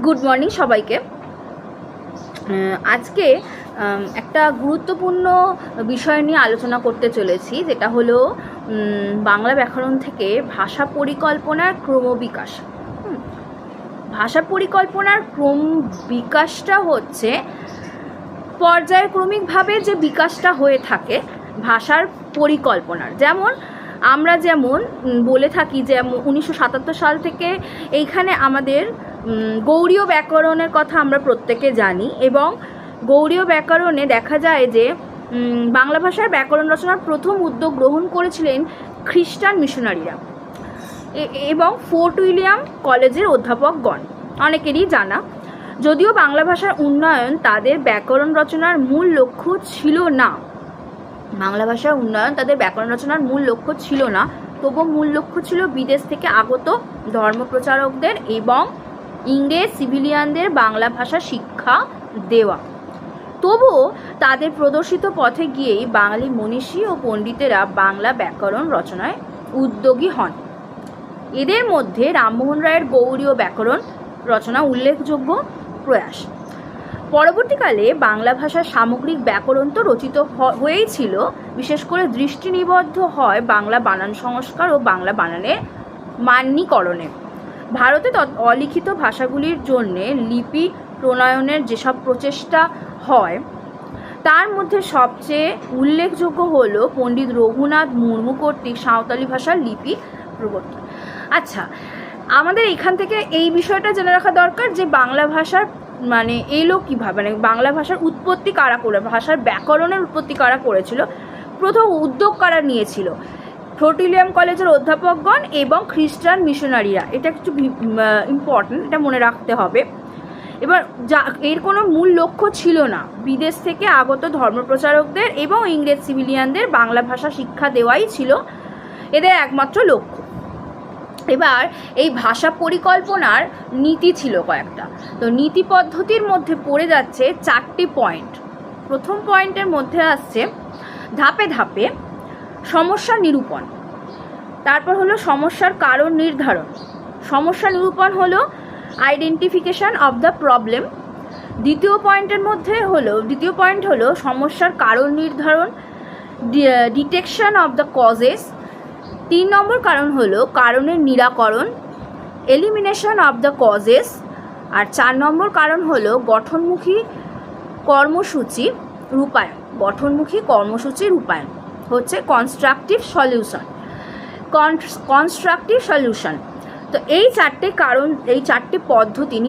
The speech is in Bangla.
গুড মর্নিং সবাইকে। আজকে একটা গুরুত্বপূর্ণ বিষয় নিয়ে আলোচনা করতে চলেছি, যেটা হলো বাংলা ব্যাকরণ থেকে ভাষা পরিকল্পনার ক্রমবিকাশ। ভাষা পরিকল্পনার ক্রম বিকাশটা হচ্ছে পর্যায়ক্রমিকভাবে যে বিকাশটা হয়ে থাকে ভাষার পরিকল্পনার। আমরা যেমন বলে থাকি যে 1977 সাল থেকে এইখানে আমাদের গৌড়ীয় ব্যাকরণের কথা আমরা প্রত্যেকে জানি, এবং গৌড়ীয় ব্যাকরণে দেখা যায় যে বাংলা ভাষার ব্যাকরণ রচনার প্রথম উদ্যোগ গ্রহণ করেছিলেন খ্রিস্টান মিশনারিরা এবং ফোর্ট উইলিয়াম কলেজের অধ্যাপকগণ, অনেকেরই জানা। যদিও বাংলা ভাষার উন্নয়ন তাদের ব্যাকরণ রচনার মূল লক্ষ্য ছিল না, তবু মূল লক্ষ্য ছিল বিদেশ থেকে আগত ধর্মপ্রচারকদের এবং ইংরেজ সিভিলিয়ানদের বাংলা ভাষা শিক্ষা দেওয়া। তবুও তাদের প্রদর্শিত পথে গিয়েই বাঙালি মনীষী ও পণ্ডিতেরা বাংলা ব্যাকরণ রচনায় উদ্যোগী হন। এদের মধ্যে রামমোহন রায়ের গৌড়ীয় ব্যাকরণ রচনা উল্লেখযোগ্য প্রয়াস। পরবর্তীকালে বাংলা ভাষার সামগ্রিক ব্যাকরণ তো রচিত হয়েই ছিল, বিশেষ করে দৃষ্টি নিবদ্ধ হয় বাংলা বানান সংস্কার ও বাংলা বানানের মান্যীকরণে। ভারতে অলিখিত ভাষাগুলির জন্যে লিপি প্রণয়নের যেসব প্রচেষ্টা হয় তার মধ্যে সবচেয়ে উল্লেখযোগ্য হল পণ্ডিত রঘুনাথ মুর্মু কর্তৃক সাঁওতালি ভাষার লিপি প্রবর্তন। আচ্ছা, আমাদের এখান থেকে এই বিষয়টা জেনে রাখা দরকার যে বাংলা ভাষার এলো কীভাবে, বাংলা ভাষার উৎপত্তি কারা করে, ভাষার ব্যাকরণের উৎপত্তি কারা করেছিল, প্রথম উদ্যোগ কারা নিয়েছিল, ফোর্ট উইলিয়াম কলেজের অধ্যাপকগণ এবং খ্রিস্টান মিশনারিরা। এটা কিছু ইম্পর্টেন্ট, এটা মনে রাখতে হবে। এবার এর কোনো মূল লক্ষ্য ছিল না বিদেশ থেকে আগত ধর্মপ্রচারকদের এবং ইংরেজ সিভিলিয়ানদের বাংলা ভাষা শিক্ষা দেওয়াই ছিল এদের একমাত্র লক্ষ্য। এবার এই ভাষা পরিকল্পনার নীতি ছিল কয়েকটা। তো নীতি পদ্ধতির মধ্যে পড়ে যাচ্ছে 4টি পয়েন্ট। প্রথম পয়েন্টের মধ্যে আসছে ধাপে ধাপে সমস্যা নিরূপণ, তারপর হলো সমস্যার কারণ নির্ধারণ। সমস্যা নিরূপণ হলো আইডেন্টিফিকেশন অফ দ্য প্রবলেম। দ্বিতীয় পয়েন্ট হলো সমস্যার কারণ নির্ধারণ, ডিটেকশন অফ দ্য কজেস। 3 নম্বর কারণ হলো কারণের নিরাকরণ, এলিমিনেশন অফ দ্য কজেস। আর 4 নম্বর কারণ হলো গঠনমুখী কর্মসূচি রূপায়ণ হচ্ছে কনস্ট্রাকটিভ সলিউশন। তো এই 4টে পদ্ধতি